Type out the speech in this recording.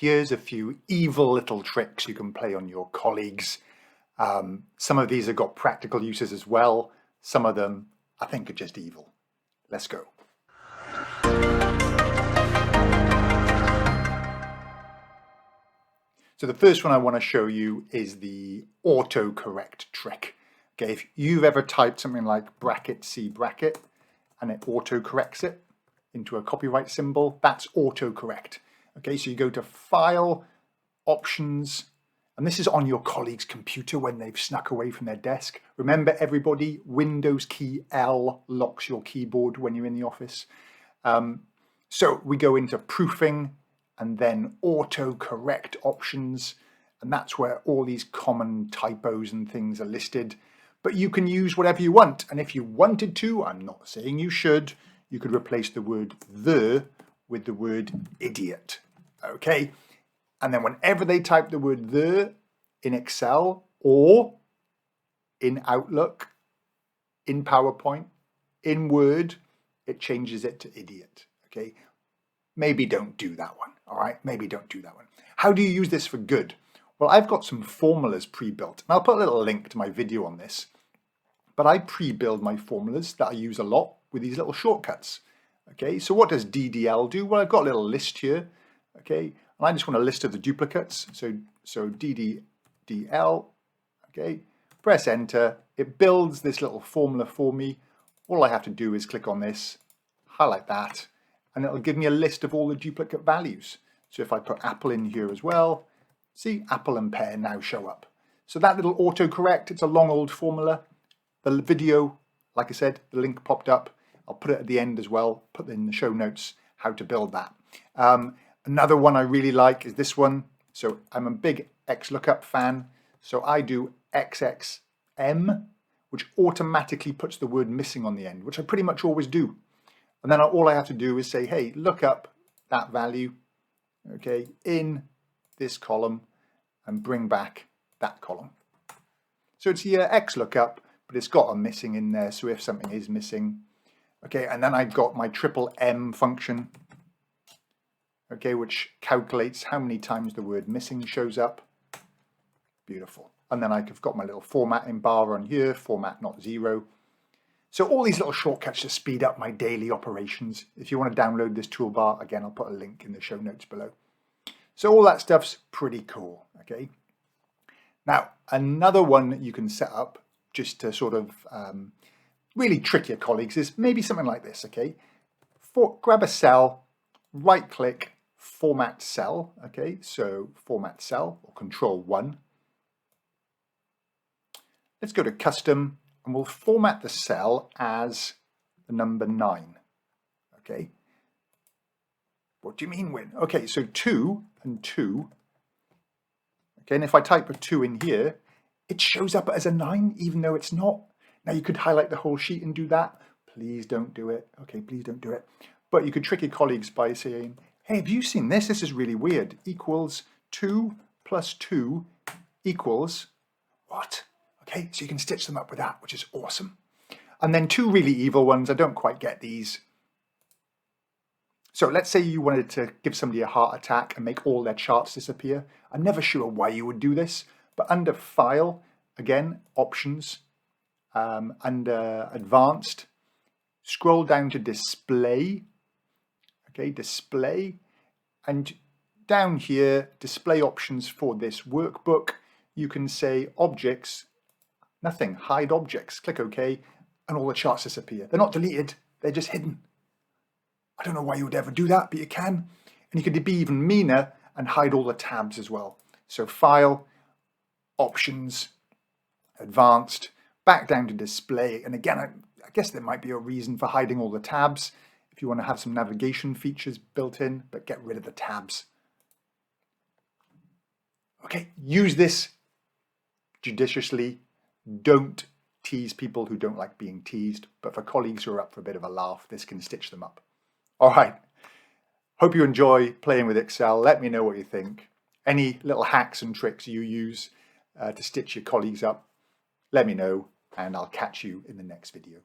here's a few evil little tricks you can play on your colleagues. Some of these have got practical uses as well. Some of them I think are just evil. Let's go. So the first one I want to show you is the autocorrect trick. Okay, if you've ever typed something like bracket C bracket and it autocorrects it into a copyright symbol, that's autocorrect. Okay, so you go to File, Options, and this is on your colleague's computer when they've snuck away from their desk. Remember everybody, Windows key L locks your keyboard when you're in the office. So we go into Proofing and then Autocorrect Options, and that's where all these common typos and things are listed. But you can use whatever you want, and if you wanted to, I'm not saying you should, you could replace the word "the" with the word "idiot." Okay, and then whenever they type the word "the" in Excel or in Outlook, in PowerPoint, in Word, it changes it to "idiot." Okay, maybe don't do that one. All right, maybe don't do that one. How do you use this for good? Well, I've got some formulas pre-built, and I'll put a little link to my video on this. But I pre-build my formulas that I use a lot with these little shortcuts. Okay, so what does DDL do? Well, I've got a little list here. Okay, and I just want a list of the duplicates. So DDL. Okay, press enter. It builds this little formula for me. All I have to do is click on this, highlight that, and it'll give me a list of all the duplicate values. So if I put apple in here as well, see, apple and pear now show up. So that little autocorrect, it's a long old formula. The video, like I said, the link popped up. I'll put it at the end as well, put in the show notes how to build that. Another one I really like is this one. So I'm a big XLOOKUP fan. So I do XXM, which automatically puts the word missing on the end, which I pretty much always do. And then all I have to do is say, hey, look up that value, okay, in this column and bring back that column. So it's here XLOOKUP, but it's got a missing in there. So if something is missing, okay, and then I've got my triple M function, okay, which calculates how many times the word missing shows up. Beautiful. And then I've got my little formatting bar on here, format not zero. So all these little shortcuts to speed up my daily operations. If you want to download this toolbar, again, I'll put a link in the show notes below. So all that stuff's pretty cool, okay? Now, another one that you can set up just to sort of really trick your colleagues is maybe something like this, okay? Grab a cell, right click, format cell, okay? So format cell or control 1. Let's go to custom and we'll format the cell as the number 9, okay? What do you mean when? Okay, so 2 and 2. Okay, and if I type a 2 in here, it shows up as a 9 even though it's not. Now you could highlight the whole sheet and do that. Please don't do it. Okay, please don't do it. But you could trick your colleagues by saying, hey, have you seen this? This is really weird. Equals 2 plus 2 equals what? Okay, so you can stitch them up with that, which is awesome. And then two really evil ones. I don't quite get these. So let's say you wanted to give somebody a heart attack and make all their charts disappear. I'm never sure why you would do this, but under File, again, Options, under Advanced, scroll down to Display, okay, Display, and down here, Display Options for this workbook, you can say Objects, nothing, Hide Objects, click OK, and all the charts disappear. They're not deleted, they're just hidden. I don't know why you would ever do that, but you can. And you could be even meaner and hide all the tabs as well. So File, Options, Advanced, back down to Display. And again, I guess there might be a reason for hiding all the tabs if you want to have some navigation features built in, but get rid of the tabs. Okay, use this judiciously. Don't tease people who don't like being teased, but for colleagues who are up for a bit of a laugh, this can stitch them up. All right, hope you enjoy playing with Excel. Let me know what you think. Any little hacks and tricks you use to stitch your colleagues up, let me know, and I'll catch you in the next video.